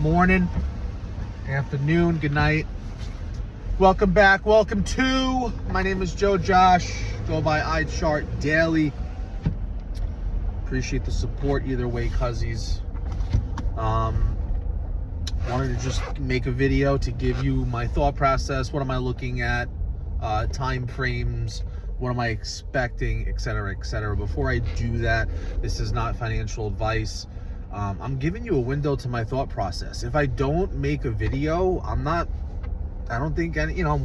morning, afternoon, good night. Welcome back. Welcome to, my name is Joe Josh. Go by iChart Daily. Appreciate the support either way, cuzzies. Wanted to just make a video to give you my thought process. What am I looking at? Time frames. What am I expecting, etc., etc. Before I do that, this is not financial advice. I'm giving you a window to my thought process. If I don't make a video, I'm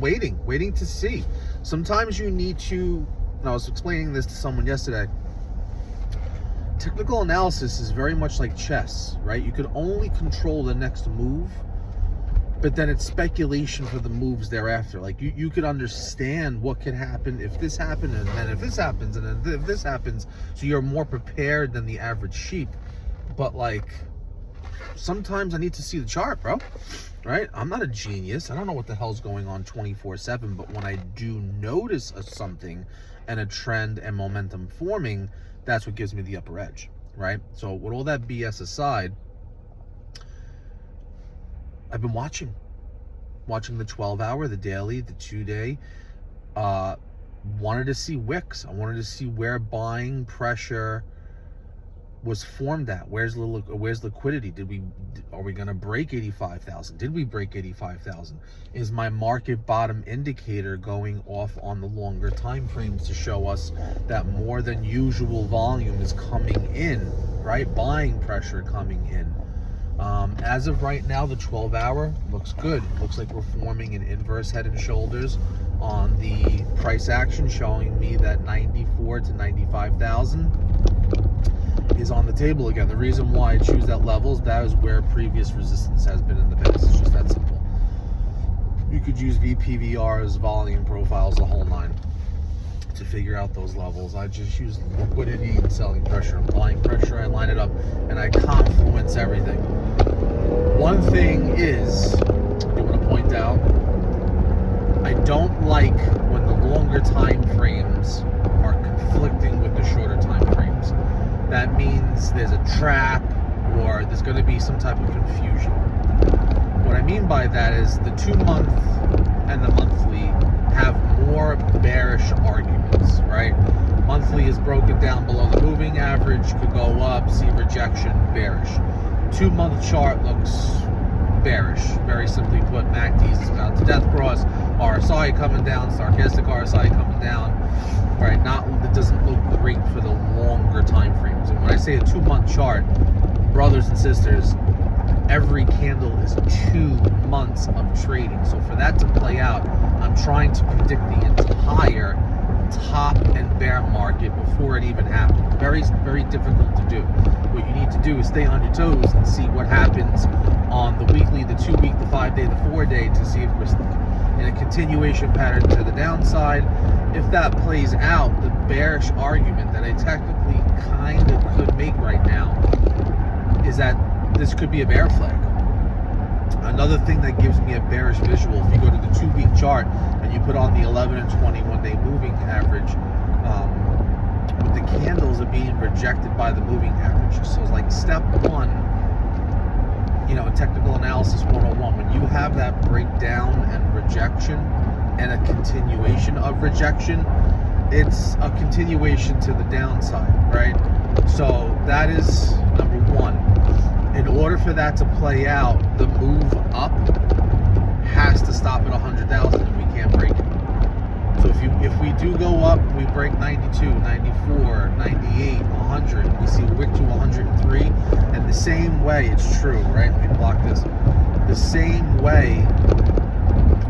waiting to see. Sometimes you need to, and I was explaining this to someone yesterday, technical analysis is very much like chess, right? You could only control the next move, but then it's speculation for the moves thereafter. Like you could understand what could happen if this happened, and then if this happens, and then if this happens, so you're more prepared than the average sheep. But like, sometimes I need to see the chart, bro, right? I'm not a genius. I don't know what the hell's going on 24/7, but when I do notice something and a trend and momentum forming, that's what gives me the upper edge, right? So with all that BS aside, I've been watching the 12-hour, the daily, the 2-day. Wanted to see wicks. I wanted to see where buying pressure was formed at. Where's liquidity? Are we going to break 85,000? Did we break 85,000? Is my market bottom indicator going off on the longer time frames to show us that more than usual volume is coming in, right? Buying pressure coming in. As of right now, the 12-hour looks good. Looks like we're forming an inverse head and shoulders on the price action, showing me that 94 to 95,000 is on the table again. The reason why I choose that level is that is where previous resistance has been in the past. It's just that simple. You could use VPVRs, volume profiles, the whole nine to figure out those levels. I just use liquidity and selling pressure and buying pressure. I line it up and I confluence everything. One thing is, I want to point out, I don't like when the longer time frames are conflicting with the shorter time frames. That means there's a trap or there's going to be some type of confusion. What I mean by that is the 2-month and the monthly have more bearish arguments, right? Monthly is broken down below the moving average, could go up, see rejection, bearish. 2-month chart looks bearish. Very simply put, MACD's is about to death cross, RSI coming down, stochastic RSI coming down, right? It doesn't look great for the longer time frames. And when I say a 2-month chart, brothers and sisters, every candle is 2 months of trading. So for that to play out, I'm trying to predict the entire top and bear market before it even happens. Very, very difficult to do. What you need to do is stay on your toes and see what happens on the weekly, the 2-week, the 5-day, the 4-day to see if we're in a continuation pattern to the downside. If that plays out, the bearish argument that I technically kind of could make right now is that this could be a bear flag. Another thing that gives me a bearish visual, if you go to the 2-week chart and you put on the 11 and 21-day moving average, the candles are being rejected by the moving average. So it's like step one, technical analysis 101, when you have that breakdown and rejection and a continuation of rejection, it's a continuation to the downside, right? So that is number one. In order for that to play out, the move up has to stop at 100,000 and we can't break it. So if we do go up, we break 92, 94, 98, 100, we see a wick to 103, and the same way, it's true, right? Let me block this. The same way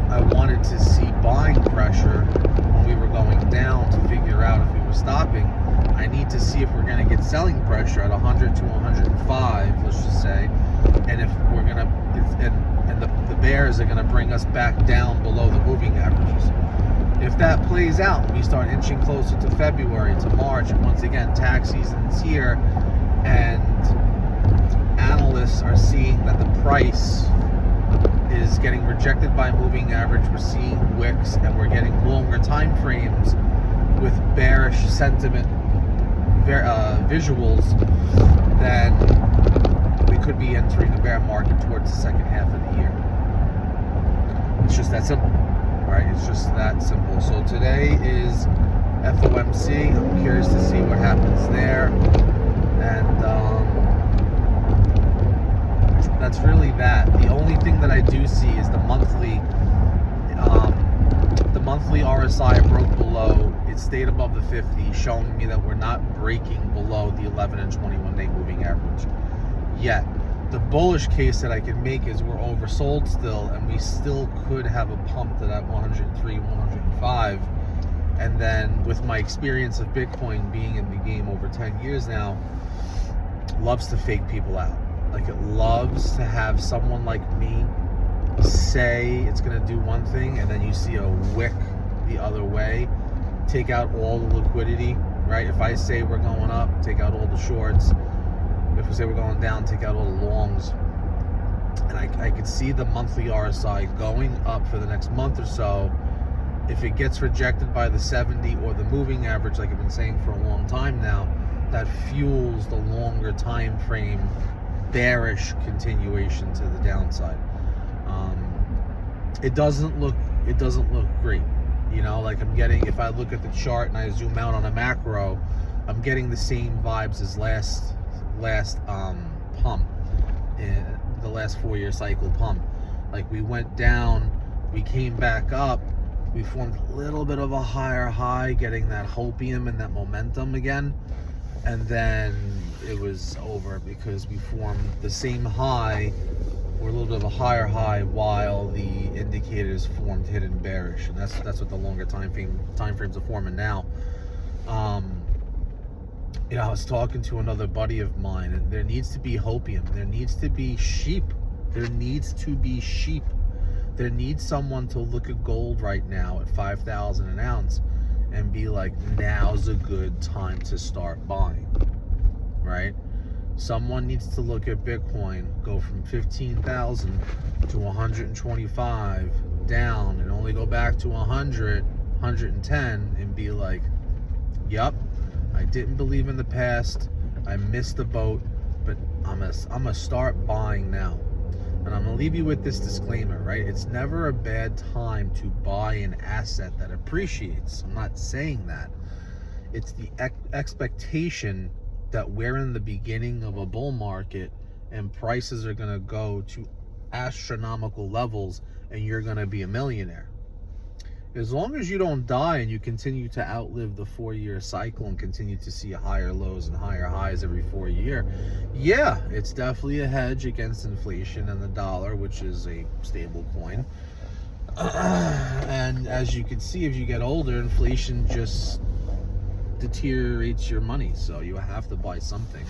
I wanted to see buying pressure when we were going down to figure out if we were stopping, I need to see if we're going to get selling pressure at 100 to 105, let's just say, and if we're going to, and the bears are going to bring us back down below the moving averages. If that plays out, we start inching closer to February, to March, and once again, tax season's here, and analysts are seeing that the price is getting rejected by moving average, we're seeing wicks, and we're getting longer time frames with bearish sentiment visuals, then we could be entering a bear market towards the second half of the year. It's just that simple, right? It's just that simple. So today is FOMC. I'm curious to see what happens there, and that's really that. The only thing that I do see is the monthly RSI broke below. It stayed above the 50, showing me that we're not breaking below the 11 and 21 day moving average yet. The bullish case that I can make is we're oversold still, and we still could have a pump to that 103, 105. And then with my experience of Bitcoin being in the game over 10 years now, loves to fake people out. Like, it loves to have someone like me say it's going to do one thing, and then you see a wick the other way, take out all the liquidity, right? If I say we're going up, take out all the shorts. If we say we're going down, take out all the longs. And I could see the monthly RSI going up for the next month or so. If it gets rejected by the 70 or the moving average, like I've been saying for a long time now, that fuels the longer time frame bearish continuation to the downside. It doesn't look great. You know, like I'm getting, if I look at the chart and I zoom out on a macro, I'm getting the same vibes as last pump, in the last 4-year cycle pump. Like, we went down, we came back up, we formed a little bit of a higher high, getting that hopium and that momentum again, and then it was over because we formed the same high or a little bit of a higher high while the indicators formed hidden bearish, and that's what the longer time frames are forming now. You know, I was talking to another buddy of mine, and there needs to be hopium. There needs to be sheep. There needs to be sheep. There needs someone to look at gold right now at 5,000 an ounce and be like, now's a good time to start buying, right? Someone needs to look at Bitcoin, go from 15,000 to 125 down, and only go back to 100, 110, and be like, yep, I didn't believe in the past, I missed the boat, but I'm gonna start buying now. And I'm gonna leave you with this disclaimer, right? It's never a bad time to buy an asset that appreciates. I'm not saying that. It's the expectation that we're in the beginning of a bull market and prices are gonna go to astronomical levels and you're gonna be a millionaire. As long as you don't die and you continue to outlive the 4-year cycle and continue to see higher lows and higher highs every 4 year, yeah, it's definitely a hedge against inflation and the dollar, which is a stable coin. And as you can see, if you get older, inflation just deteriorates your money, so you have to buy something.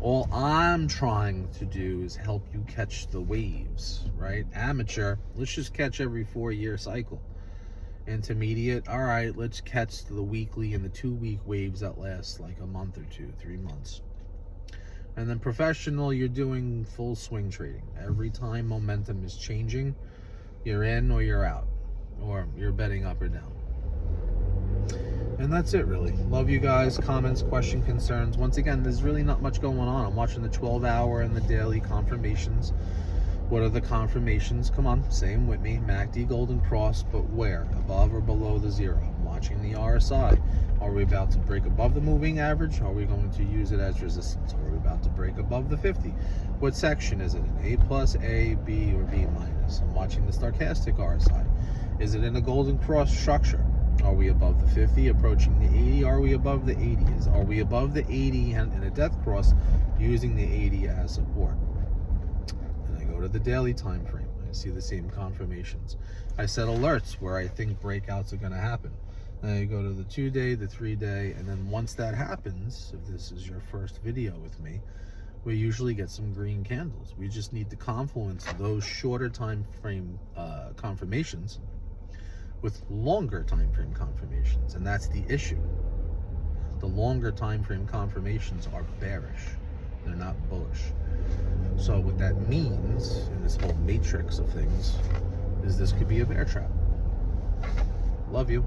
All I'm trying to do is help you catch the waves, right? Amateur, let's just catch every 4-year cycle. Intermediate, all right, let's catch the weekly and the 2-week waves that last like a month or 2, 3 months. And then professional, you're doing full swing trading. Every time momentum is changing, you're in or you're out, or you're betting up or down. And that's it, really. Love you guys. Comments, questions, concerns. Once again, there's really not much going on. I'm watching the 12-hour and the daily confirmations. What are the confirmations? Come on, say them with me. MACD Golden Cross, but where? Above or below the 0? I'm watching the RSI. Are we about to break above the moving average? Are we going to use it as resistance? Are we about to break above the 50? What section is it in? A plus, A, B, or B minus? I'm watching the stochastic RSI. Is it in a Golden Cross structure? Are we above the 50, approaching the 80? Are we above the 80s? Are we above the 80 and in a death cross, using the 80 as support? To the daily time frame, I see the same confirmations. I set alerts where I think breakouts are going to happen. Then I go to the 2-day, the 3-day, and then once that happens, if this is your first video with me, we usually get some green candles. We just need to confluence those shorter time frame confirmations with longer time frame confirmations, and that's the issue. The longer time frame confirmations are bearish. They're not bullish. So what that means in this whole matrix of things is this could be a bear trap. Love you.